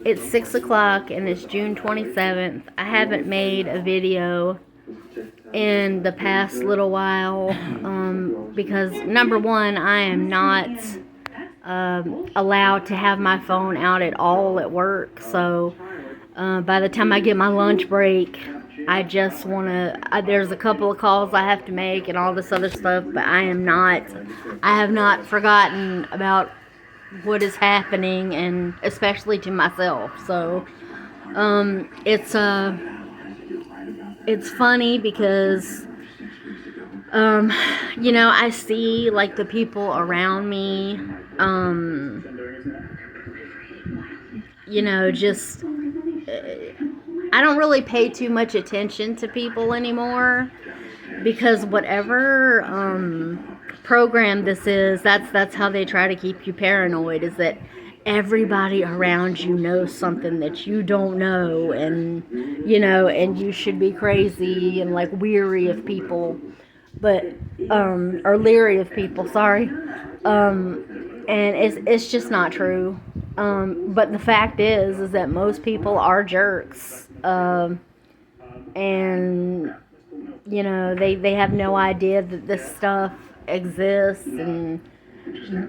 It's 6 o'clock and it's June 27th. I haven't made a video in the past little while because number one, I am not allowed to have my phone out at all at work. So by the time I get my lunch break, I just want to, there's a couple of calls I have to make and all this other stuff, but I have not forgotten about what is happening, and especially to myself. So it's funny because I see like the people around me just I don't really pay too much attention to people anymore, because whatever program this is, that's how they try to keep you paranoid, is that everybody around you knows something that you don't know, and and you should be crazy and like weary of people, but or leery of people, sorry. And it's just not true. But the fact is that most people are jerks, and they have no idea that this stuff exists, and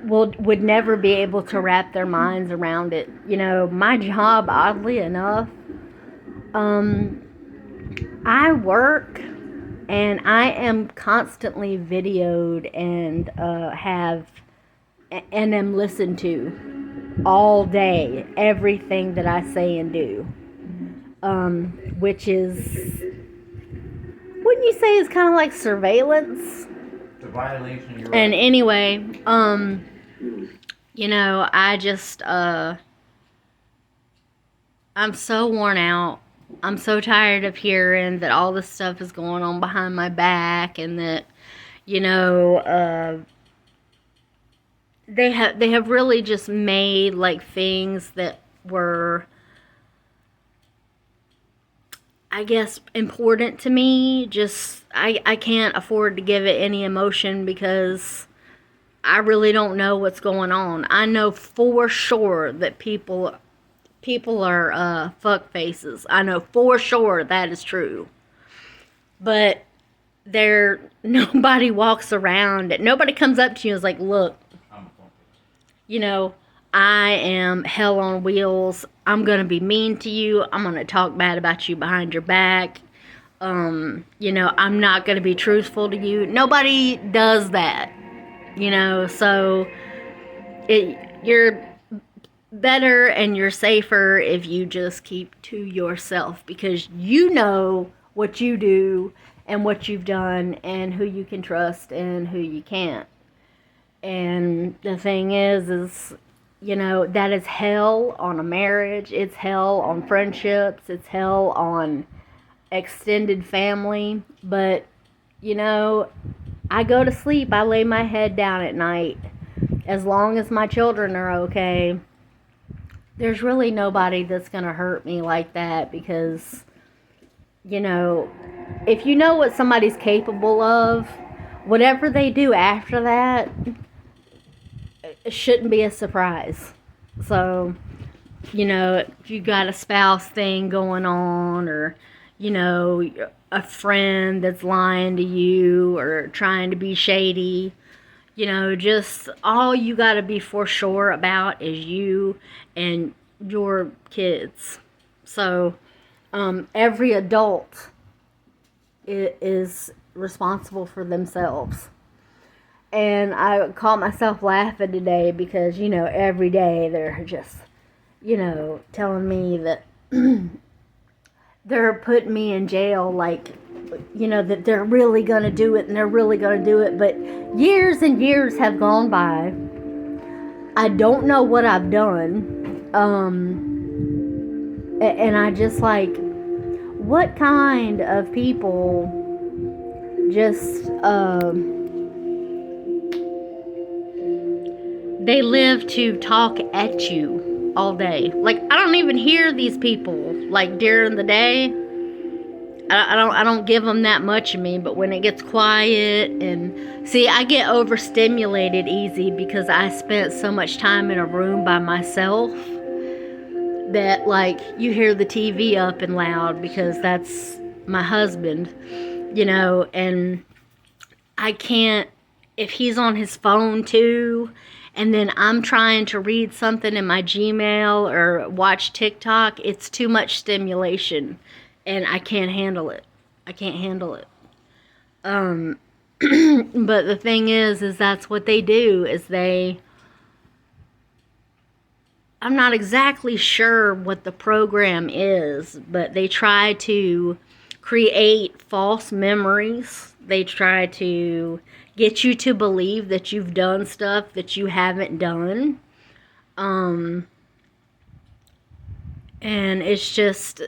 would never be able to wrap their minds around it. My job, oddly enough, I work and I am constantly videoed and am listened to all day, everything that I say and do, which is, wouldn't you say, is kind of like surveillance? It's a violation of your And rights. anyway, I just I'm so worn out. I'm so tired of hearing that all this stuff is going on behind my back, and that they have really just made like things that were, I guess, important to me. Just I can't afford to give it any emotion because I really don't know what's going on. I know for sure that people are fuck faces. I know for sure that is true. But nobody walks around, nobody comes up to you and is like, look, I am hell on wheels. I'm going to be mean to you. I'm going to talk bad about you behind your back. I'm not going to be truthful to you. Nobody does that. So you're better and you're safer if you just keep to yourself, because you know what you do and what you've done and who you can trust and who you can't. And the thing is that is hell on a marriage. It's hell on friendships. It's hell on extended family. But I go to sleep. I lay my head down at night. As long as my children are okay, there's really nobody that's going to hurt me like that, because, if you know what somebody's capable of, whatever they do after that, it shouldn't be a surprise. So, if you got a spouse thing going on, or, a friend that's lying to you or trying to be shady, just all you got to be for sure about is you and your kids. So every adult is responsible for themselves. And I caught myself laughing today because, every day they're just, telling me that they're putting me in jail, like, that they're really going to do it and they're really going to do it. But years and years have gone by. I don't know what I've done. And I just like, what kind of people just, they live to talk at you all day. Like, I don't even hear these people like during the day. I don't give them that much of me, but when it gets quiet, and see, I get overstimulated easy because I spent so much time in a room by myself. that, like, you hear the TV up and loud because that's my husband, and I can't, if he's on his phone too, and then I'm trying to read something in my Gmail or watch TikTok, it's too much stimulation, and I can't handle it. I can't handle it. But the thing is that's what they do, is I'm not exactly sure what the program is, but they try to create false memories. They try to get you to believe that you've done stuff that you haven't done. And it's just,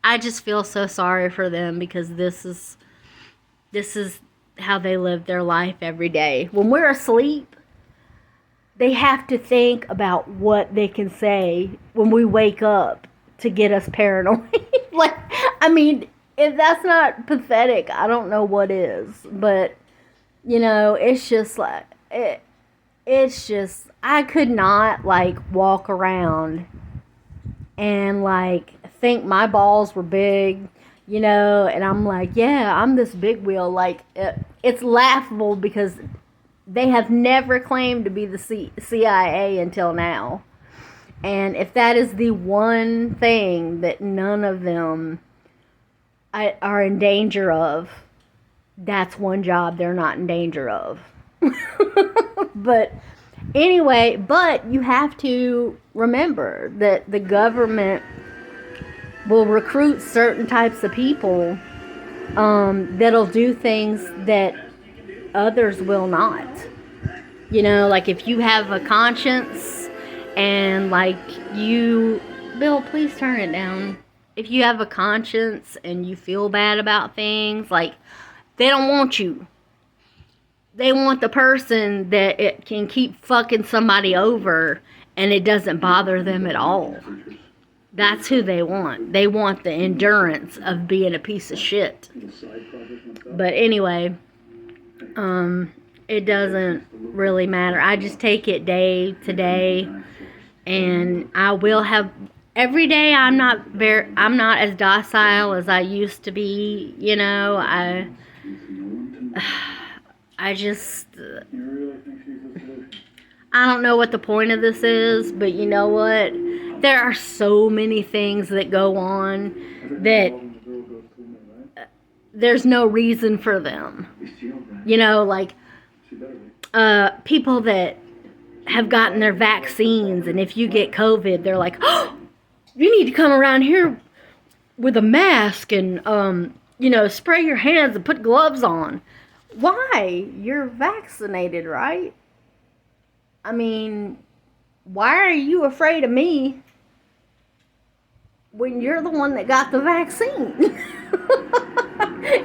I just feel so sorry for them, because this is how they live their life every day. When we're asleep, they have to think about what they can say when we wake up to get us paranoid. Like, I mean, if that's not pathetic, I don't know what is. But, it's just like, it's just, I could not, like, walk around and, like, think my balls were big, and I'm like, yeah, I'm this big wheel. Like, it's laughable because they have never claimed to be the CIA until now. And if that is the one thing that none of them are in danger of, that's one job they're not in danger of. But anyway, but you have to remember that the government will recruit certain types of people that'll do things that others will not. Like, if you have a conscience and, like, Bill, please turn it down. If you have a conscience and you feel bad about things, like, they don't want you. They want the person that it can keep fucking somebody over and it doesn't bother them at all. That's who they want. They want the endurance of being a piece of shit. But anyway, it doesn't really matter. I just take it day to day, and I will have every day. I'm not as docile as I used to be. I just, I don't know what the point of this is, but you know what? There are so many things that go on that there's no reason for them. Like, people that have gotten their vaccines, and if you get COVID, they're like, oh, you need to come around here with a mask and, spray your hands and put gloves on. Why? You're vaccinated, right? I mean, why are you afraid of me when you're the one that got the vaccine?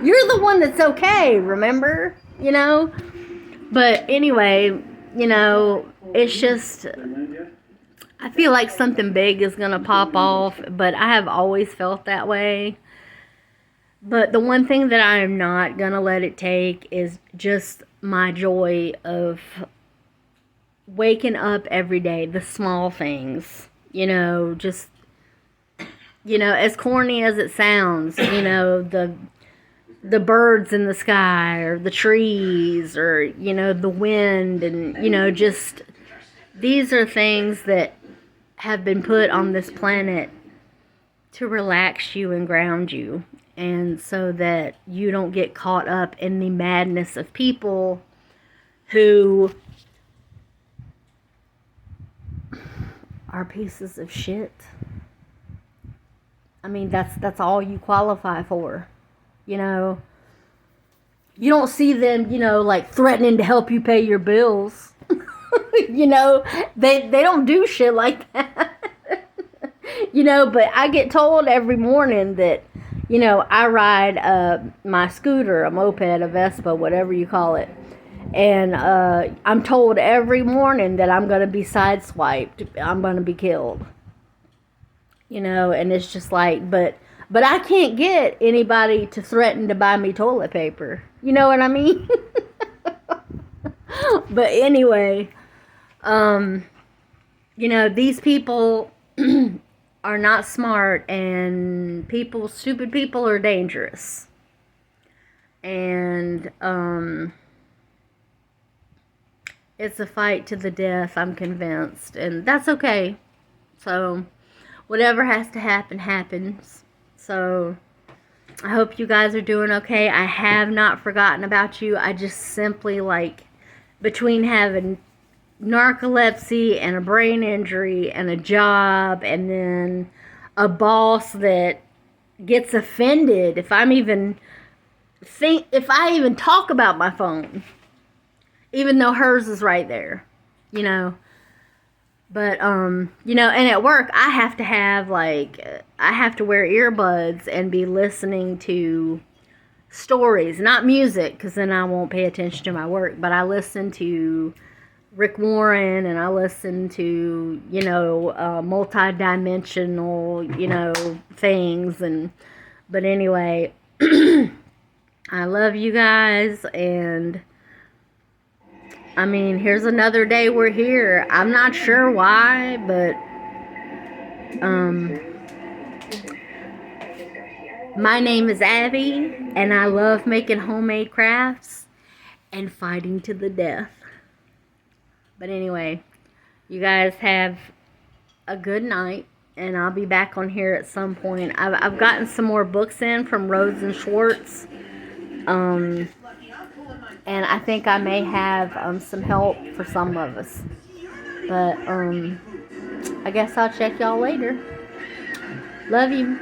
You're the one that's okay, remember? But anyway, it's just, I feel like something big is going to pop off, but I have always felt that way. But the one thing that I am not going to let it take is just my joy of waking up every day, the small things, just, as corny as it sounds, the birds in the sky, or the trees, or, the wind, and, just, these are things that have been put on this planet to relax you and ground you, and so that you don't get caught up in the madness of people who are pieces of shit. I mean, that's all you qualify for. You don't see them, like, threatening to help you pay your bills. They don't do shit like that. But I get told every morning that, I ride my scooter, a moped, a Vespa, whatever you call it. And I'm told every morning that I'm going to be sideswiped. I'm going to be killed. And it's just like, but I can't get anybody to threaten to buy me toilet paper. You know what I mean? But anyway, You know, these people are not smart, and stupid people are dangerous. And it's a fight to the death, I'm convinced, and that's okay. So whatever has to happen happens. So I hope you guys are doing okay. I have not forgotten about you. I just simply, like, between having narcolepsy and a brain injury and a job and then a boss that gets offended if I even talk about my phone, even though hers is right there, you know. But you know, and at work I have to have, like, I have to wear earbuds and be listening to stories, not music, because then I won't pay attention to my work. But I listen to Rick Warren, and I listen to, you know, multi-dimensional, you know, things. And but anyway, I love you guys, and I mean, here's another day we're here. I'm not sure why, but my name is Abby, and I love making homemade crafts and fighting to the death. But anyway, you guys have a good night, and I'll be back on here at some point. I've gotten some more books in from Rhodes and Schwartz, and I think I may have some help for some of us. But I guess I'll check y'all later. Love you.